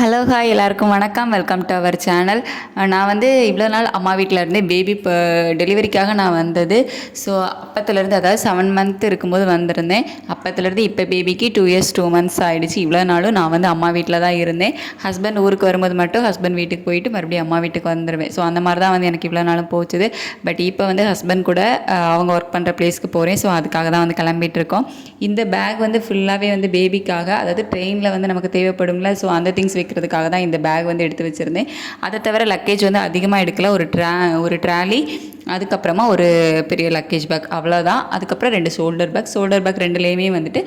Hello hi எல்லாருக்கும் வணக்கம். Welcome to our channel. நான் வந்து இவ்வளோ நாள் அம்மா வீட்டில் இருந்தே பேபி இப்போ டெலிவரிக்காக நான் வந்தது. ஸோ அப்பத்துலேருந்து அதாவது 7 மந்த் இருக்கும்போது வந்திருந்தேன். அப்பத்துலேருந்து இப்போ பேபிக்கு 2 இயர்ஸ் 2 மந்த்ஸ் ஆகிடுச்சு. இவ்வளோ நாளும் நான் வந்து அம்மா வீட்டில் தான் இருந்தேன். ஹஸ்பண்ட் ஊருக்கு வரும்போது மட்டும் ஹஸ்பண்ட் வீட்டுக்கு போயிட்டு மறுபடியும் அம்மா வீட்டுக்கு வந்துடுவேன். ஸோ அந்த மாதிரி தான் வந்து எனக்கு இவ்வளோ நாளும் போச்சுது. பட் இப்போ வந்து ஹஸ்பண்ட் கூட அவங்க ஒர்க் பண்ணுற பிளேஸ்க்கு போகிறேன். ஸோ அதுக்காக தான் வந்து கிளம்பிட்டு இருக்கோம். இந்த பேக் வந்து ஃபுல்லாகவே வந்து பேபிக்காக, அதாவது ட்ரெயினில் வந்து நமக்கு தேவைப்படும்ல, ஸோ அந்த திங்ஸ் வைக்கிறதுக்காக தான் இந்த பேக் வந்து எடுத்து வச்சுருந்தேன். அதை தவிர லக்கேஜ் வந்து அதிகமாக எடுக்கல. ஒரு ட்ராலி, அதுக்கப்புறமா ஒரு பெரிய லக்கேஜ் பேக், அவ்வளோதான். அதுக்கப்புறம் 2 ஷோல்டர் பேக் ரெண்டுலேயுமே வந்துட்டு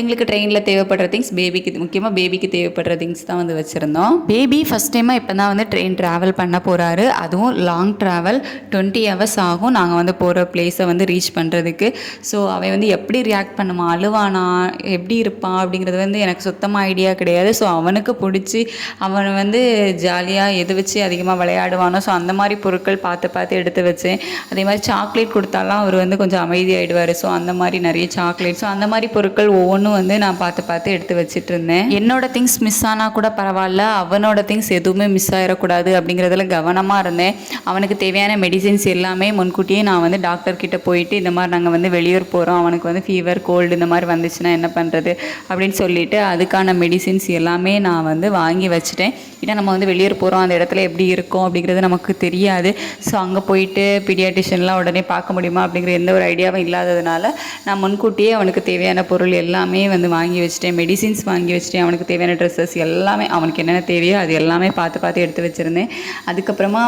எங்களுக்கு ட்ரெயினில் தேவைப்படுற திங்ஸ், முக்கியமாக பேபிக்கு தேவைப்படுற திங்ஸ் தான் வந்து வச்சுருந்தோம். பேபி ஃபஸ்ட் டைமாக இப்போ தான் வந்து ட்ரெயின் ட்ராவல் பண்ண போகிறாரு. அதுவும் லாங் ட்ராவல் 20 ஹவர்ஸ் ஆகும் நாங்கள் வந்து போகிற பிளேஸை வந்து ரீச் பண்ணுறதுக்கு. ஸோ அவன் வந்து எப்படி ரியாக்ட் பண்ணுமா, அழுவானா, எப்படி இருப்பான் அப்படிங்கிறது வந்து எனக்கு சுத்தமாக ஐடியா கிடையாது. ஸோ அவனுக்கு பிடிச்சி அவனை வந்து ஜாலியாக எது வச்சு அதிகமாக விளையாடுவானோ, ஸோ அந்த மாதிரி பொருட்கள் பார்த்து எடுத்து வச்சேன். அதே மாதிரி சாக்லேட் கொடுத்தாலாம் அவர் வந்து கொஞ்சம் அமைதியாகிடுவார். ஸோ அந்த மாதிரி நிறைய சாக்லேட், ஸோ அந்த மாதிரி பொருட்கள் ஒவ்வொன்றும் வந்து நான் பார்த்து எடுத்து வச்சுட்டு இருந்தேன். என்னோட திங்ஸ் மிஸ் ஆனால் கூட பரவாயில்ல, அவனோட திங்ஸ் எதுவுமே மிஸ் ஆகிடக்கூடாது அப்படிங்கிறதுல கவனமாக இருந்தேன். அவனுக்கு தேவையான மெடிசின்ஸ் எல்லாமே முன்கூட்டியே நான் வந்து டாக்டர்கிட்ட போயிட்டு, இந்த மாதிரி நாங்கள் வந்து வெளியூர் போகிறோம், அவனுக்கு வந்து ஃபீவர் கோல்டு இந்த மாதிரி வந்துச்சுன்னா என்ன பண்ணுறது அப்படின்னு சொல்லிவிட்டு அதுக்கான மெடிசின்ஸ் எல்லாமே நான் வந்து வாங்கி வச்சுட்டேன். ஏன்னா நம்ம வந்து வெளியூர் போகிறோம், அந்த இடத்துல எப்படி இருக்கும் அப்படிங்கிறது நமக்கு தெரியாது. ஸோ அங்கே போயிட்டு பீடியாட்ரிஷன்லாம் உடனே பார்க்க முடியுமா அப்படிங்கிற எந்த ஒரு ஐடியாவும் இல்லாததுனால நான் முன்கூட்டியே அவனுக்கு தேவையான பொருள் எல்லாமே வந்து வாங்கி வச்சுட்டேன். மெடிசின்ஸ் வாங்கி வச்சுட்டேன். அவனுக்கு தேவையான ட்ரெஸ்ஸஸ் எல்லாமே, அவனுக்கு என்னென்ன தேவையோ அது எல்லாமே பார்த்து எடுத்து வச்சுருந்தேன். அதுக்கப்புறமா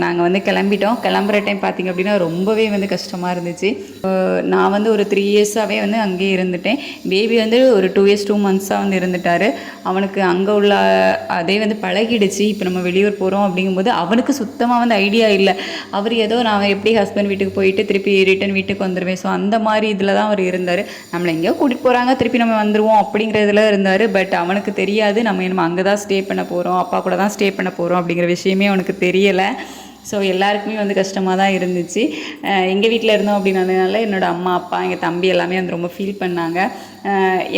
நாங்கள் வந்து கிளம்பிட்டோம். கிளம்புற டைம் பார்த்திங்க அப்படின்னா ரொம்பவே வந்து கஷ்டமாக இருந்துச்சு. நான் வந்து ஒரு 3 இயர்ஸாகவே வந்து அங்கேயே இருந்துட்டேன். பேபி வந்து ஒரு 2 இயர்ஸ் 2 மந்த்ஸாக வந்து இருந்துட்டார். அவனுக்கு அங்கே உள்ள அதே வந்து பழகிடுச்சு. இப்போ நம்ம வெளியூர் போகிறோம் அப்படிங்கும்போது அவனுக்கு சுத்தமாக வந்து ஐடியா இல்லை. அவர் ஏதோ நான் எப்படி ஹஸ்பண்ட் வீட்டுக்கு போயிட்டு திருப்பி ரிட்டன் வீட்டுக்கு வந்துடுவேன், ஸோ அந்த மாதிரி இதில் தான் அவர் இருந்தார். நம்மளை எங்கேயோ கூட்டிகிட்டு போகிறாங்க, திருப்பி நம்ம வந்துடுவோம் அப்படிங்கிறதுல இருந்தார். பட் அவனுக்கு தெரியாது நம்ம அங்கே தான் ஸ்டே பண்ண போகிறோம், அப்பா கூட தான் ஸ்டே பண்ண போகிறோம் அப்படிங்கிற விஷயமே அவனுக்கு தெரியலை. ஸோ எல்லாருக்குமே வந்து கஷ்டமாக தான் இருந்துச்சு. எங்கள் வீட்டில் இருந்தோம் அப்படின்னால என்னோடய அம்மா அப்பா எங்கள் தம்பி எல்லாமே வந்து ரொம்ப ஃபீல் பண்ணாங்க.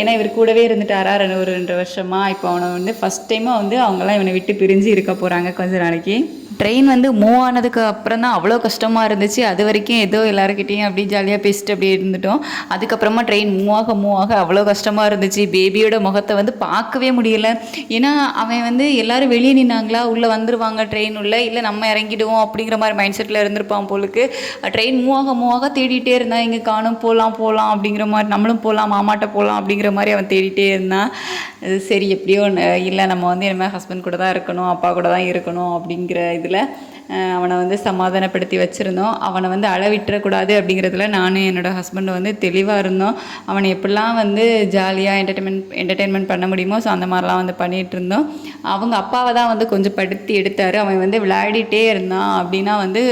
ஏன்னா இவர் கூடவே இருந்துட்டாரா ஒரு 2 வருஷமாக. இப்போ அவனை வந்து ஃபஸ்ட் டைமாக வந்து அவங்களாம் இவனை விட்டு பிரிஞ்சு இருக்க போகிறாங்க கொஞ்ச நாளைக்கு. ட்ரெயின் வந்து மூவ் ஆனதுக்கு அப்புறம் தான் அவ்வளோ கஷ்டமாக இருந்துச்சு. அது வரைக்கும் ஏதோ எல்லாருக்கிட்டேயும் அப்படி ஜாலியாக பேசிட்டு அப்படியே இருந்துட்டோம். அதுக்கப்புறமா ட்ரெயின் மூவ் ஆக அவ்வளோ கஷ்டமாக இருந்துச்சு. பேபியோட முகத்தை வந்து பார்க்கவே முடியலை. ஏன்னா அவன் வந்து எல்லோரும் வெளியே நின்னாங்களா, உள்ளே வந்துடுவாங்க ட்ரெயின் உள்ள, இல்லை நம்ம இறங்கிடுவோம் அப்படிங்கிற மாதிரி மைண்ட் செட்டில் இருந்திருப்பான் போலுக்கு. ட்ரெயின் மூவ் ஆக தேடிட்டே இருந்தான், இங்கே காணும், போகலாம் அப்படிங்கிற மாதிரி, நம்மளும் போகலாம், மாமாட்ட போகலாம் அப்படிங்கிற மாதிரி அவன் தேடிட்டே இருந்தான். சரி எப்படியோ இல்லை, நம்ம வந்து இனிமேல் ஹஸ்பண்ட் கூட தான் இருக்கணும், அப்பா கூட தான் இருக்கணும் அப்படிங்கிற இதில் அவனை வந்து சமாதானப்படுத்தி வச்சுருந்தோம். அவனை வந்து அளவிட்டுறக்கூடாது அப்படிங்கிறதுல நானும் என்னோடய ஹஸ்பண்டும் வந்து தெளிவாக இருந்தோம். அவனை எப்படிலாம் வந்து ஜாலியாக என்டர்டெயின்மெண்ட் பண்ண முடியுமோ, ஸோ அந்த மாதிரிலாம் வந்து பண்ணிகிட்டு இருந்தோம். அவங்க அப்பாவை தான் வந்து கொஞ்சம் படுத்தி எடுத்தார். அவன் வந்து விளையாடிட்டே இருந்தான் அப்படின்னா வந்து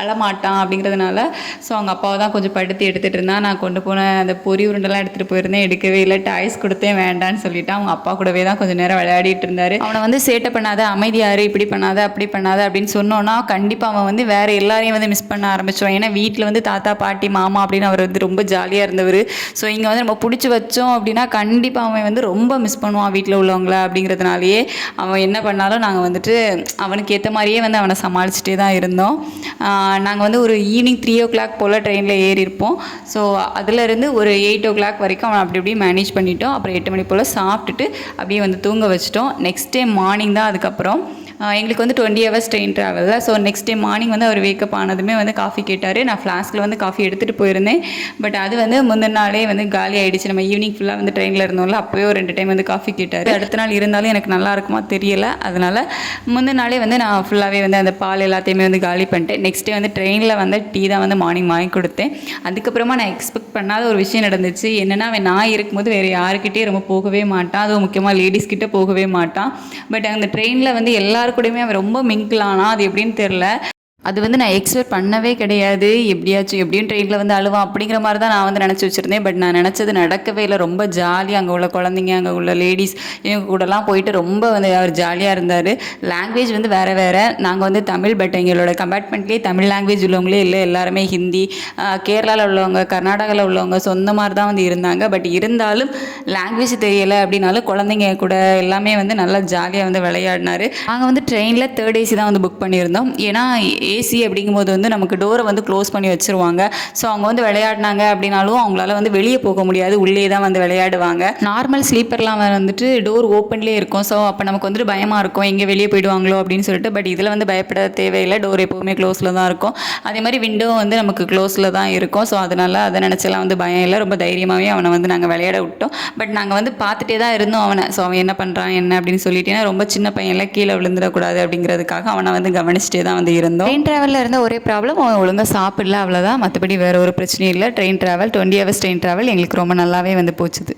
அழமாட்டான் அப்படிங்கிறதுனால ஸோ அவங்க அப்பாவை தான் கொஞ்சம் படுத்தி எடுத்துகிட்டு இருந்தான். நான் கொண்டு போன அந்த பொரி உருண்டெல்லாம் எடுத்துகிட்டு போயிருந்தேன், எடுக்கவே இல்லை. டாய்ஸ் கொடுத்தேன், வேண்டான்னு சொல்லிவிட்டு அவங்க அப்பா கூடவே தான் கொஞ்சம் நேரம் விளையாடிட்டு இருந்தார். அவனை வந்து சேட்டை பண்ணாத, அமைதியாரு, இப்படி பண்ணாத அப்படி பண்ணாத அப்படின்னு சொன்னோன்னா கண்டிப்பாக அவன் வந்து வேறு எல்லாரையும் வந்து மிஸ் பண்ண ஆரம்பிச்சிடுவான். ஏன்னா வீட்டில் வந்து தாத்தா பாட்டி மாமா அப்படின்னு அவர் வந்து ரொம்ப ஜாலியாக இருந்தவர். ஸோ இங்கே வந்து நம்ம பிடிச்சி வச்சோம் அப்படின்னா கண்டிப்பாக அவன் வந்து ரொம்ப மிஸ் பண்ணுவான் வீட்டில் உள்ளவங்கள. அப்படிங்கிறதுனாலேயே அவன் என்ன பண்ணாலும் நாங்கள் வந்துட்டு அவனுக்கு ஏற்ற மாதிரியே வந்து அவனை சமாளிச்சுட்டே தான் இருந்தோம். நாங்கள் வந்து ஒரு ஈவினிங் 3 o'clock போல் ட்ரெயினில் ஏறியிருப்போம். ஸோ அதிலேருந்து ஒரு 8 o'clock வரைக்கும் அவன் அப்படி மேனேஜ் பண்ணிட்டோம். அப்புறம் 8 மணி போல் சாப்பிட்டுட்டு அப்படியே வந்து தூங்க வச்சிட்டோம். நெக்ஸ்ட் டே மார்னிங் தான் அதுக்கப்புறம் எங்களுக்கு வந்து 20 hours ட்ரெயின் ட்ராவலில். ஸோ நெக்ஸ்ட் டே மார்னிங் வந்து அவர் வேக்கப் ஆனதுமே வந்து காஃபி கேட்டார். நான் ஃப்ளாஸ்கில் வந்து காஃபி எடுத்துகிட்டு போயிருந்தேன். பட் அது வந்து முந்தின நாளே வந்து காலி ஆகிடுச்சு. நம்ம ஈவினிங் ஃபுல்லாக வந்து ட்ரெயினில் இருந்தோம்ல, அப்போயே ஒரு 2 டைம் வந்து காஃபி கேட்டார். அடுத்த நாள் இருந்தாலும் எனக்கு நல்லா இருக்குமா தெரியலை. அதனால் முந்தின நாளே வந்து நான் ஃபுல்லாகவே வந்து அந்த பால் எல்லாத்தையுமே வந்து காலி பண்ணிட்டேன். நெக்ஸ்ட் டே வந்து ட்ரெயினில் வந்து டீ தான் வந்து மார்னிங் வாங்கி கொடுத்தேன். அதுக்கப்புறமா நான் எக்ஸ்பெக்ட் பண்ணாத ஒரு விஷயம் நடந்துச்சு. என்னென்னா அவன் நான் இருக்கும்போது வேறு யாருக்கிட்டே ரொம்ப போகவே மாட்டான், அதுவும் முக்கியமாக லேடிஸ்கிட்ட போகவே மாட்டான். பட் அந்த ட்ரெயினில் வந்து எல்லாருக்கூடையுமே அவன் ரொம்ப மிங்கிள் ஆனால் அது எப்படின்னு தெரில. அது வந்து நான் எக்ஸ்பெக்ட் பண்ணவே கிடையாது. எப்படியும் ட்ரெயினில் வந்து அழுவான் அப்படிங்கிற மாதிரி தான் நான் வந்து நினச்சி வச்சுருந்தேன். பட் நான் நினச்சது நடக்கவே இல்லை. ரொம்ப ஜாலியாக அங்கே உள்ள குழந்தைங்க, அங்கே உள்ள லேடீஸ் இவங்க கூடலாம் போயிட்டு ரொம்ப வந்து அவர் ஜாலியாக இருந்தார். லாங்குவேஜ் வந்து வேறு வேறு. நாங்கள் வந்து தமிழ், பட் எங்களோட கம்பார்ட்மெண்ட்லேயே தமிழ் லாங்குவேஜ் உள்ளவங்களே இல்லை, எல்லாருமே ஹிந்தி. கேரளாவில் உள்ளவங்க, கர்நாடகாவில் உள்ளவங்க சொந்த மாதிரி தான் வந்து இருந்தாங்க. பட் இருந்தாலும் லாங்குவேஜ் தெரியலை அப்படின்னாலும் குழந்தைங்க கூட எல்லாமே வந்து நல்லா ஜாலியாக வந்து விளையாடினார். நாங்கள் வந்து ட்ரெயினில் 3rd AC தான் வந்து புக் பண்ணியிருந்தோம். ஏன்னா ஏசி அப்படிங்கும்போது வந்து நமக்கு டோரை வந்து க்ளோஸ் பண்ணி வச்சுருவாங்க. ஸோ அவங்க வந்து விளையாடினாங்க அப்படின்னாலும் அவங்களால வந்து வெளியே போக முடியாது, உள்ளே தான் வந்து விளையாடுவாங்க. நார்மல் ஸ்லீப்பர்லாம் வந்துட்டு டோர் ஓப்பன்லேயே இருக்கும். ஸோ அப்போ நமக்கு வந்துட்டு பயமாக இருக்கும், எங்கே வெளியே போயிடுவாங்களோ அப்படின்னு சொல்லிட்டு. பட் இதில் வந்து பயப்பட தேவையில்லை, டோர் எப்போவுமே க்ளோஸில் தான் இருக்கும். அதே மாதிரி விண்டோ வந்து நமக்கு க்ளோஸில் தான் இருக்கும். ஸோ அதனால் அதை நினச்செல்லாம் வந்து பயம் இல்லை. ரொம்ப தைரியமாகவே அவனை வந்து நாங்கள் விளையாட விட்டோம். பட் நாங்கள் வந்து பார்த்துட்டே தான் இருந்தோம் அவனை. ஸோ அவன் என்ன பண்ணுறான் என்ன அப்படின்னு சொல்லிட்டேன்னா, ரொம்ப சின்ன பையன்லாம் கீழே விழுந்துடக்கூடாது அப்படிங்கிறதுக்காக அவனை வந்து கவனிச்சிட்டே தான் வந்து இருந்தோம். ட்ரெயின் ட்ராவலில் இருந்த ஒரே ப்ராப்ளம், அவன் ஒழுங்காக சாப்பிடல, அவ்வளோதான். மற்றபடி வேறு ஒரு பிரச்சனையும் இல்லை. Train travel 20 hours train travel எங்களுக்கு ரொம்ப நல்லாவே வந்து போச்சுது.